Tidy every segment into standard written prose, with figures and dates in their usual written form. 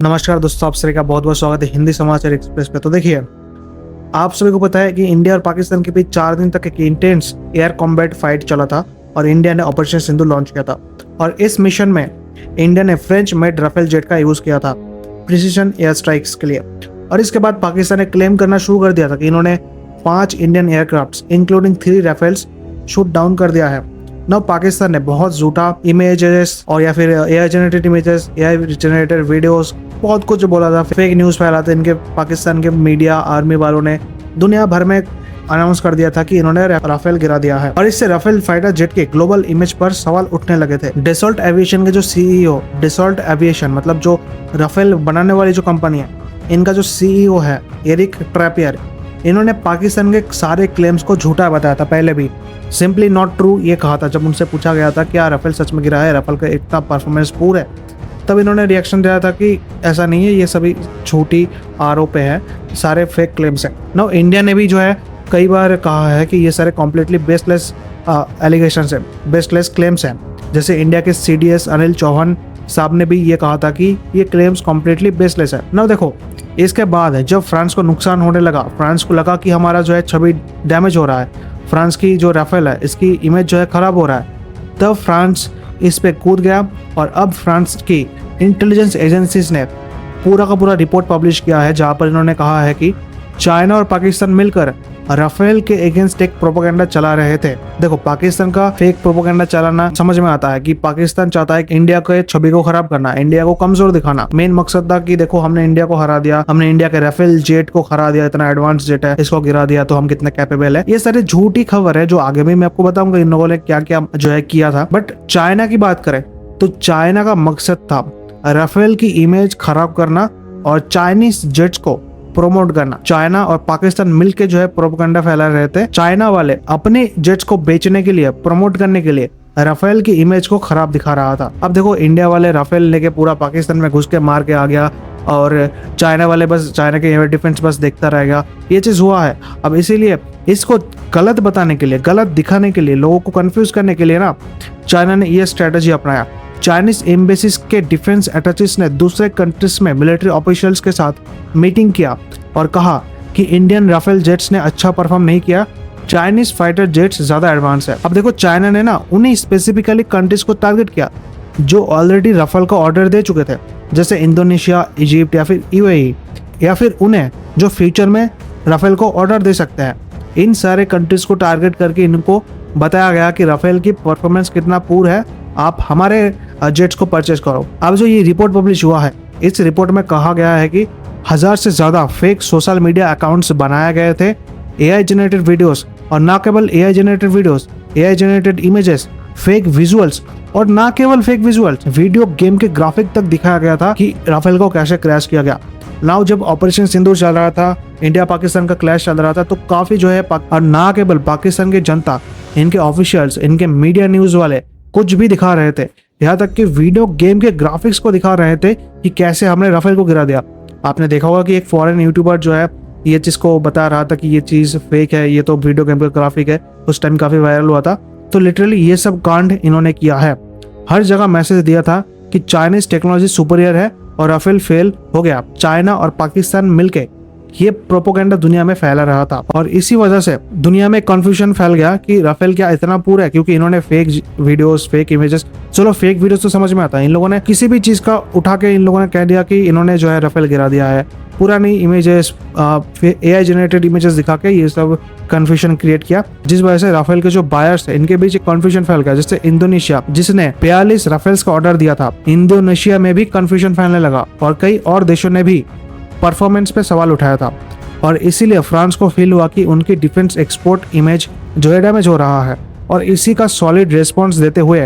नमस्कार दोस्तों, आप सभी का बहुत बहुत स्वागत है हिंदी समाचार एक्सप्रेस पे। तो देखिए, आप सभी को पता है कि इंडिया और पाकिस्तान के बीच 4 दिन तक एक इंटेंस एयर कॉम्बैट फाइट चला था और इंडिया ने ऑपरेशन सिंधु लॉन्च किया था। और इस मिशन में इंडिया ने फ्रेंच मेड राफेल जेट का यूज किया था प्रिसीजन एयर स्ट्राइक्स के लिए। और इसके बाद पाकिस्तान ने क्लेम करना शुरू कर दिया था कि इन्होंने 5 Indian aircraft including 3 Rafales shoot down कर दिया है। नौ पाकिस्तान ने बहुत झूठा इमेजेस और या फिर AI generated images, AI generated videos, बहुत कुछ बोला था। फेक न्यूज़ फैला था इनके पाकिस्तान के मीडिया आर्मी वालों ने दुनिया भर में अनाउंस कर दिया था कि इन्होंने राफेल गिरा दिया है। और इससे राफेल फाइटर जेट के ग्लोबल इमेज पर सवाल उठने लगे थे। डसॉल्ट एविएशन के जो सीईओ, डसॉल्ट एविएशन मतलब जो राफेल बनाने वाली जो कंपनी है, इनका जो सीईओ है एरिक ट्रैपियर, इन्होंने पाकिस्तान के सारे क्लेम्स को झूठा बताया था। पहले भी सिंपली नॉट ट्रू ये कहा था जब उनसे पूछा गया था क्या राफेल सच में गिरा है, राफेल का इतना परफॉर्मेंस पूर है, तब इन्होंने रिएक्शन दिया था कि ऐसा नहीं है, ये सभी झूठी आरोप है, सारे फेक क्लेम्स हैं। नाउ इंडिया ने भी जो है कई बार कहा है कि ये सारे कॉम्प्लीटली बेसलेस एलिगेशंस हैं, बेसलेस क्लेम्स हैं। जैसे इंडिया के सीडीएस अनिल चौहान साहब ने भी ये कहा था कि ये क्लेम्स कॉम्प्लीटली बेसलेस है। नाउ देखो, इसके बाद जब फ्रांस को नुकसान होने लगा, फ्रांस को लगा कि हमारा जो है छवि डैमेज हो रहा है, फ्रांस की जो राफेल है इसकी इमेज जो है खराब हो रहा है, तब फ्रांस इस पे कूद गया। और अब फ्रांस की इंटेलिजेंस एजेंसीज ने पूरा का पूरा रिपोर्ट पब्लिश किया है जहां पर इन्होंने कहा है कि चाइना और पाकिस्तान मिलकर राफेल के अगेंस्ट एक प्रोपेगेंडा चला रहे थे। देखो, पाकिस्तान का फेक प्रोपेगेंडा चलाना समझ में आता है कि पाकिस्तान चाहता है कि इंडिया के छवि को खराब करना, इंडिया को कमजोर दिखाना। मेन मकसद था कि देखो हमने इंडिया को हरा दिया, हमने इंडिया के राफेल जेट को हरा दिया, इतना एडवांस जेट है, इसको गिरा दिया तो हम कितने कैपेबल है। ये सारी झूठी खबर है जो आगे भी मैं आपको बताऊंगा इन लोगों ने क्या क्या जो है किया था। बट चाइना की बात करें तो चाइना का मकसद था राफेल की इमेज खराब करना और चाइनीज जेट्स को प्रोमोट करना। चाइना और पाकिस्तान मिलके जो है प्रोपेगेंडा फैला रहे थे। चाइना वाले अपने जेट्स को बेचने के लिए, प्रमोट करने के लिए राफेल की इमेज को खराब दिखा रहा था। अब देखो, इंडिया वाले राफेल लेके पूरा पाकिस्तान में घुस के मार के आ गया और चाइना वाले बस चाइना के एयर डिफेंस बस देखता रहेगा। ये चीज हुआ है। अब इसीलिए इसको गलत बताने के लिए, गलत दिखाने के लिए, लोगों को कंफ्यूज करने के लिए ना चाइना ने ये स्ट्रेटजी अपनाया। चाइनीज एम्बेसीज के डिफेंस अटैचेस ने दूसरे कंट्रीज में मिलिट्री ऑफिशियल्स के साथ मीटिंग किया और कहा कि इंडियन राफेल जेट्स ने अच्छा परफॉर्म नहीं किया, चाइनीज फाइटर जेट्स ज्यादा एडवांस है। अब देखो, चाइना ने ना उन्हीं स्पेसिफिकली कंट्रीज को टारगेट किया जो ऑलरेडी राफेल का ऑर्डर दे चुके थे, जैसे इंडोनेशिया, इजिप्ट या फिर यूएई, या फिर उन्हें जो फ्यूचर में राफेल को ऑर्डर दे सकते हैं। इन सारे कंट्रीज को टारगेट करके इनको बताया गया कि राफेल की परफॉर्मेंस कितना पूर है, आप हमारे जेट्स को परचेज करो। अब जो ये रिपोर्ट पब्लिश हुआ है, इस रिपोर्ट में कहा गया है कि 1000 से ज्यादा फेक सोशल मीडिया अकाउंट्स बनाए गए थे, एआई जनरेटेड वीडियोस, और ना केवल AI generated videos, AI generated images, fake visuals, और ना केवल फेक विजुअल्स, वीडियो गेम के ग्राफिक तक दिखाया गया था कि राफेल को कैसे क्रैश किया गया। नाउ जब ऑपरेशन सिंदूर चल रहा था, इंडिया पाकिस्तान का क्लैश चल रहा था, तो काफी जो है और ना केवल पाकिस्तान की जनता, इनके ऑफिशियल्स, इनके मीडिया न्यूज वाले कुछ भी दिखा रहे थे, यहाँ तक कि वीडियो गेम के ग्राफिक्स को दिखा रहे थे कि कैसे हमने राफेल को गिरा दिया। आपने देखा होगा कि एक फॉरेन यूट्यूबर जो है ये चीज को बता रहा था कि ये चीज फेक है, ये तो वीडियो गेम का ग्राफिक है, उस टाइम काफी वायरल हुआ था। तो लिटरली ये सब कांड इन्होंने किया है। हर जगह मैसेज दिया था कि चाइनीज टेक्नोलॉजी सुपीरियर है और राफेल फेल हो गया। चाइना और पाकिस्तान मिलके ये प्रोपेगेंडा दुनिया में फैला रहा था और इसी वजह से दुनिया में कंफ्यूजन फैल गया कि राफेल क्या इतना पूरा है, क्योंकि इन्होंने फेक वीडियोस, फेक इमेजेस, चलो फेक वीडियोस तो समझ में आता है, इन लोगों ने किसी भी चीज का उठा के इन लोगों ने कह दिया कि इन्होंने जो है राफेल गिरा दिया है। पुरानी इमेजेस, एआई जनरेटेड इमेजेस दिखा के ये सब कंफ्यूजन क्रिएट किया, जिस वजह से राफेल के जो बायर्स है इनके बीच एक कंफ्यूजन फैल गया। जैसे इंडोनेशिया, जिसने 42 राफेल्स का ऑर्डर दिया था, इंडोनेशिया में भी कंफ्यूजन फैलने लगा और कई और देशों ने भी परफॉर्मेंस पे सवाल उठाया था। और इसीलिए फ्रांस को फील हुआ कि उनकी डिफेंस एक्सपोर्ट इमेज जो है डैमेज हो रहा है। और इसी का सॉलिड रिस्पॉन्स देते हुए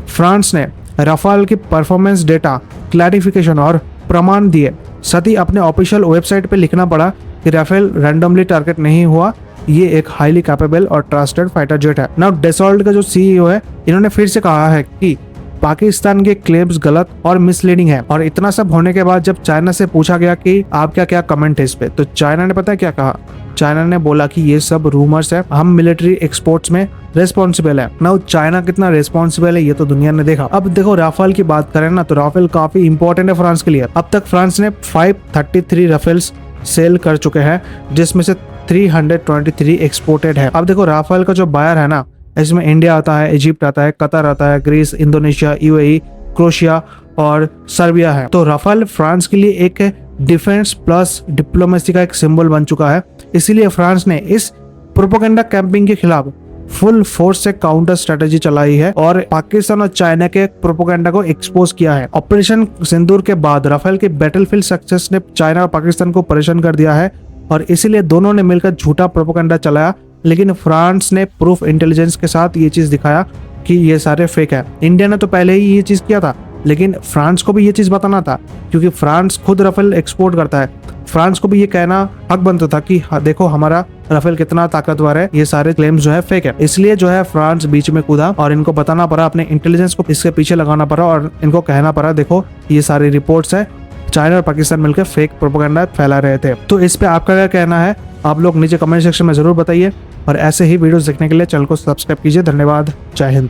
फ्रांस ने राफेल की परफॉर्मेंस डेटा, क्लैरिफिकेशन और प्रमाण दिए। साथ ही अपने ऑफिशियल वेबसाइट पे लिखना पड़ा कि राफेल रैंडमली टारगेट नहीं हुआ, ये एक हाईली कैपेबल और ट्रस्टेड फाइटर जेट है। नाउ डसॉल्ट का जो सीईओ है, इन्होंने फिर से कहा है कि पाकिस्तान के क्लेम्स गलत और मिसलीडिंग है। और इतना सब होने के बाद जब चाइना से पूछा गया कि आपका क्या कमेंट है इस पे, तो चाइना ने पता है क्या कहा, चाइना ने बोला कि ये सब रूमर्स है, हम मिलिट्री एक्सपोर्ट्स में रेस्पॉन्सिबल है। नाउ चाइना कितना रेस्पॉन्सिबल है ये तो दुनिया ने देखा। अब देखो राफेल की बात करें ना, तो राफेल काफी इंपॉर्टेंट है फ्रांस के लिए। अब तक फ्रांस ने 533 राफेल्स सेल कर चुके हैं, जिसमें से 323 एक्सपोर्टेड है। अब देखो राफेल का जो बायर है ना, इसमें इंडिया आता है, इजिप्ट आता है, कतर आता है, ग्रीस, इंडोनेशिया, यूएई, क्रोएशिया और सर्बिया है। तो राफेल फ्रांस के लिए एक डिफेंस प्लस डिप्लोमेसी का एक सिंबल बन चुका है। इसीलिए फ्रांस ने इस प्रोपेगेंडा कैंपिंग के खिलाफ फुल फोर्स से काउंटर स्ट्रेटेजी चलाई है और पाकिस्तान और चाइना के प्रोपेगेंडा को एक्सपोज किया है। ऑपरेशन सिंदूर के बाद राफेल के बैटलफील्ड सक्सेस ने चाइना और पाकिस्तान को परेशान कर दिया है और इसीलिए दोनों ने मिलकर झूठा प्रोपेगेंडा चलाया। लेकिन फ्रांस ने प्रूफ इंटेलिजेंस के साथ ये चीज दिखाया कि ये सारे फेक है। इंडिया ने तो पहले ही ये चीज किया था, लेकिन फ्रांस को भी ये चीज बताना था, क्योंकि फ्रांस खुद राफेल एक्सपोर्ट करता है। फ्रांस को भी ये कहना हक बनता था कि देखो हमारा राफेल कितना ताकतवर है, ये सारे क्लेम्स जो है फेक है। इसलिए जो है फ्रांस बीच में कूदा और इनको बताना पड़ा, अपने इंटेलिजेंस को इसके पीछे लगाना पड़ा और इनको कहना पड़ा देखो ये सारी रिपोर्ट्स है, चाइना और पाकिस्तान मिलकर फेक प्रोपेगेंडा फैला रहे थे। तो इस पे आपका क्या कहना है, आप लोग नीचे कमेंट सेक्शन में जरूर बताइए और ऐसे ही वीडियोस देखने के लिए चैनल को सब्सक्राइब कीजिए। धन्यवाद, जय हिंद।